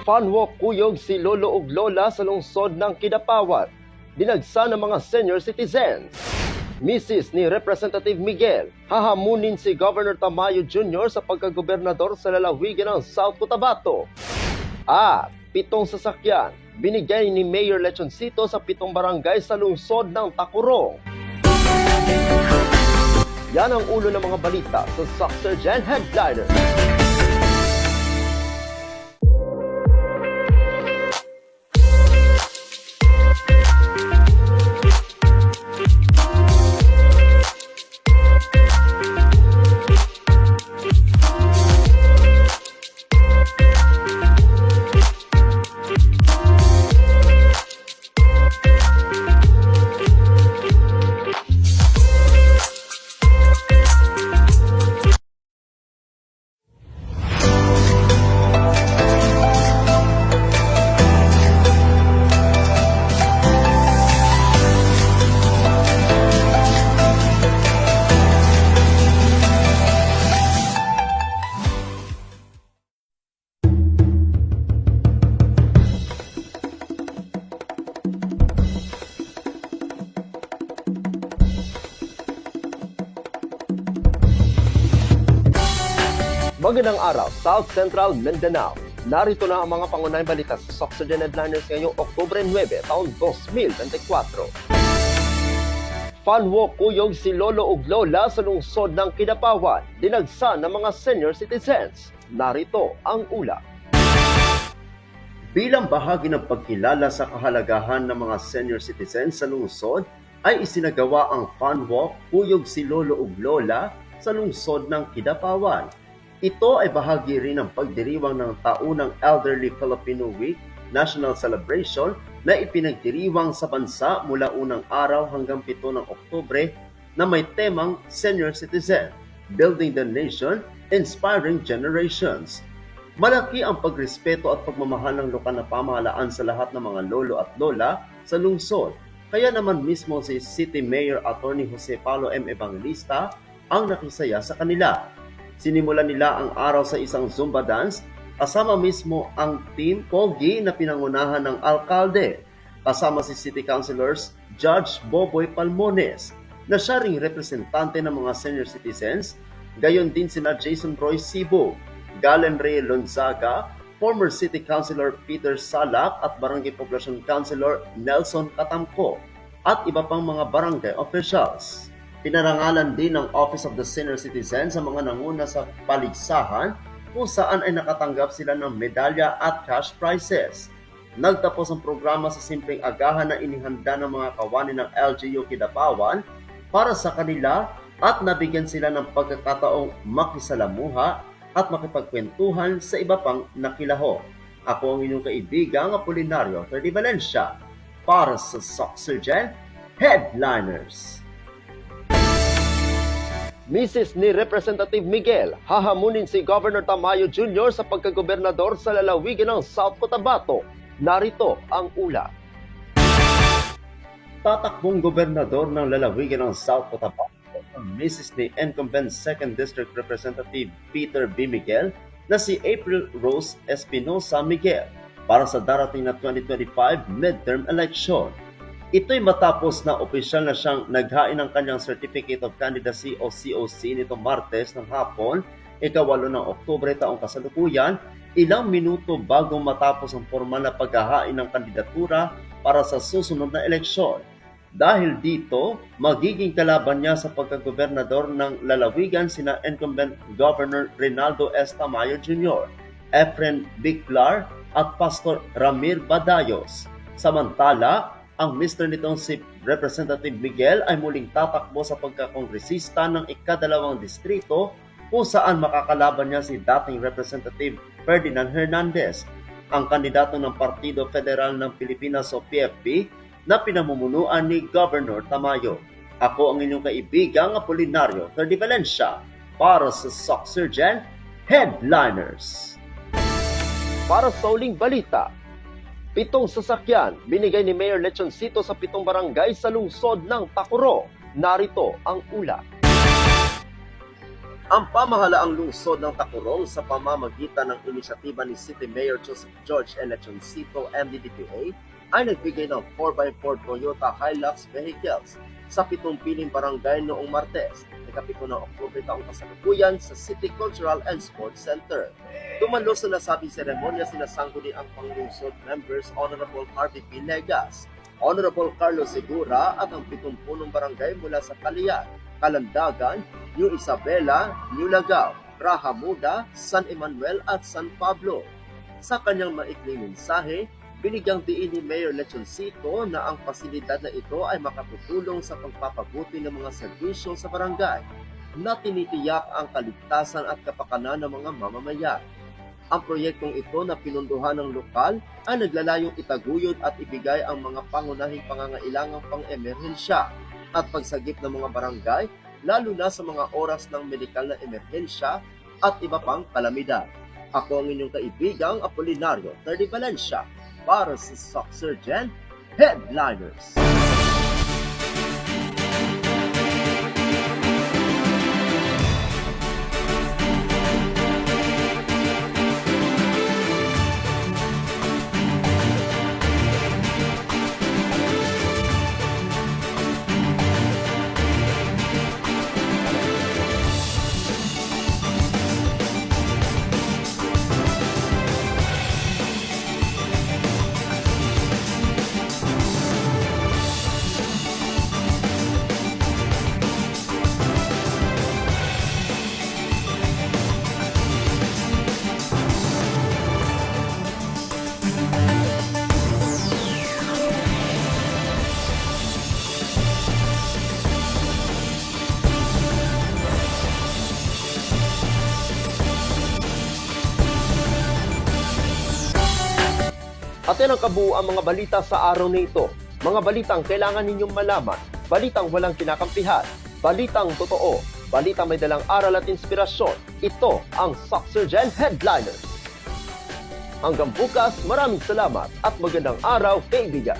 Funwalk kuyog si lolo ug lola sa lungsod ng Kidapawan. Dinagsa ng mga senior citizens. Mrs. ni Representative Miguel, hahamunin si Governor Tamayo Jr. sa pagkagobernador sa lalawigan ng South Cotabato. At 7 sasakyan, binigay ni Mayor Lechoncito sa 7 barangay sa lungsod ng Tacurong. Yan ang ulo ng mga balita sa Soxurgen Headliner. Magandang araw, South Central Mindanao. Narito na ang mga pangunahing balita sa Soxurgen Headliners ngayong Oktubre 9, taon 2024. Funwalk kuyog si lolo ug lola sa lungsod ng Kidapawan. Dinagsa ng mga senior citizens. Narito ang ulat. Bilang bahagi ng pagkilala sa kahalagahan ng mga senior citizens sa lungsod, ay isinagawa ang Funwalk kuyog si lolo ug lola sa lungsod ng Kidapawan. Ito ay bahagi rin ng pagdiriwang ng taunang Elderly Filipino Week National Celebration na ipinagdiriwang sa bansa mula unang araw hanggang 7 ng Oktubre na may temang Senior Citizen, Building the Nation, Inspiring Generations. Malaki ang pagrespeto at pagmamahal ng lokal na pamahalaan sa lahat ng mga lolo at lola sa lungsod. Kaya naman mismo si City Mayor Atty. Jose Paulo M. Evangelista ang nakisaya sa kanila. Sinimulan nila ang araw sa isang Zumba dance, kasama mismo ang Team Pogi na pinangunahan ng alkalde, kasama si City Councilors Judge Boboy Palmones, na siya ring representante ng mga senior citizens, gayon din sina Jason Roy Sibo, Galen Ray Lonzaga, former City Councilor Peter Salak at Barangay Poblacion Councilor Nelson Katamko, at iba pang mga barangay officials. Pinarangalan din ng Office of the Senior Citizen sa mga nanguna sa paligsahan kung saan ay nakatanggap sila ng medalya at cash prizes. Nagtapos ang programa sa simpleng agahan na inihanda ng mga kawani ng LGU Kidapawan para sa kanila at nabigyan sila ng pagkakataong makisalamuha at makipagkwentuhan sa iba pang nakilaho. Ako ang inyong kaibigang Apolinario Ferdi Valencia para sa Soxurgen Headliners. Mrs. ni Representative Miguel, hahamunin si Governor Tamayo Jr. sa pagkagobernador sa lalawigan ng South Cotabato. Narito ang ulat. Tatakbong gobernador ng lalawigan ng South Cotabato ang Mrs. ni incumbent 2nd District Representative Peter B. Miguel na si April Rose Espinosa Miguel para sa darating na 2025 midterm election. Ito'y matapos na opisyal na siyang naghain ng kanyang Certificate of Candidacy o COC nito Martes ng hapon, ika-8 ng Oktubre taong kasalukuyan, ilang minuto bago matapos ang formal na paghahain ng kandidatura para sa susunod na eleksyon. Dahil dito, magiging kalaban niya sa pagkagobernador ng lalawigan sina incumbent Governor Rinaldo S. Tamayo Jr., Efren Biclar at Pastor Ramir Badayos. Samantala, ang mister nitong si Representative Miguel ay muling tatakbo sa pagkakongresista ng ika-2 distrito kung saan makakalaban niya si dating Representative Ferdinand Hernandez, ang kandidato ng Partido Federal ng Pilipinas o PFP na pinamumunuan ni Governor Tamayo. Ako ang inyong kaibigang Apolinario Ferdi Valencia para sa Soxurgen Headliners. Para sa uling balita, 7 sasakyan binigay ni Mayor Lechoncito sa 7 barangay sa lungsod ng Tacurong. Narito ang ulat. Ang pamahalaang lungsod ng Tacurong sa pamamagitan ng inisyatiba ni City Mayor Joseph George Elechoncito MDDPA ay nagbigay ng 4x4 Toyota Hilux vehicles sa 7 piling barangay noong Martes, ikapito ng Oktubre taong kasalukuyan sa City Cultural and Sports Center. Dumalo sa nasabing seremonya sinasangguni ang panglungsod members Honorable Harvey P. Legas, Honorable Carlos Segura at ang 70 barangay mula sa Calian, Kalandagan, New Isabela, New Lagao, Rahamuda, San Emanuel at San Pablo. Sa kanyang maikling mensahe, binigyang diin ni Mayor Lechoncito na ang pasilidad na ito ay makatutulong sa pagpapabuti ng mga serbisyo sa barangay na tinitiyak ang kaligtasan at kapakanan ng mga mamamayan. Ang proyektong ito na pinunduhan ng lokal ay naglalayong itaguyod at ibigay ang mga pangunahing pangangailangang pang-emerhensya at pagsagip ng mga barangay, lalo na sa mga oras ng medikal na emerhensya at iba pang kalamidad. Ako ang inyong kaibigang Apolinario Terdi Valencia para sa Socksurgeon Headliners. Atin ang kabuuan mga balita sa araw na ito. Mga balitang kailangan ninyong malaman. Balitang walang kinakampihan. Balitang totoo. Balitang may dalang aral at inspirasyon. Ito ang Socksurgeon Headliners. Hanggang bukas, maraming salamat at magandang araw, kaibigan.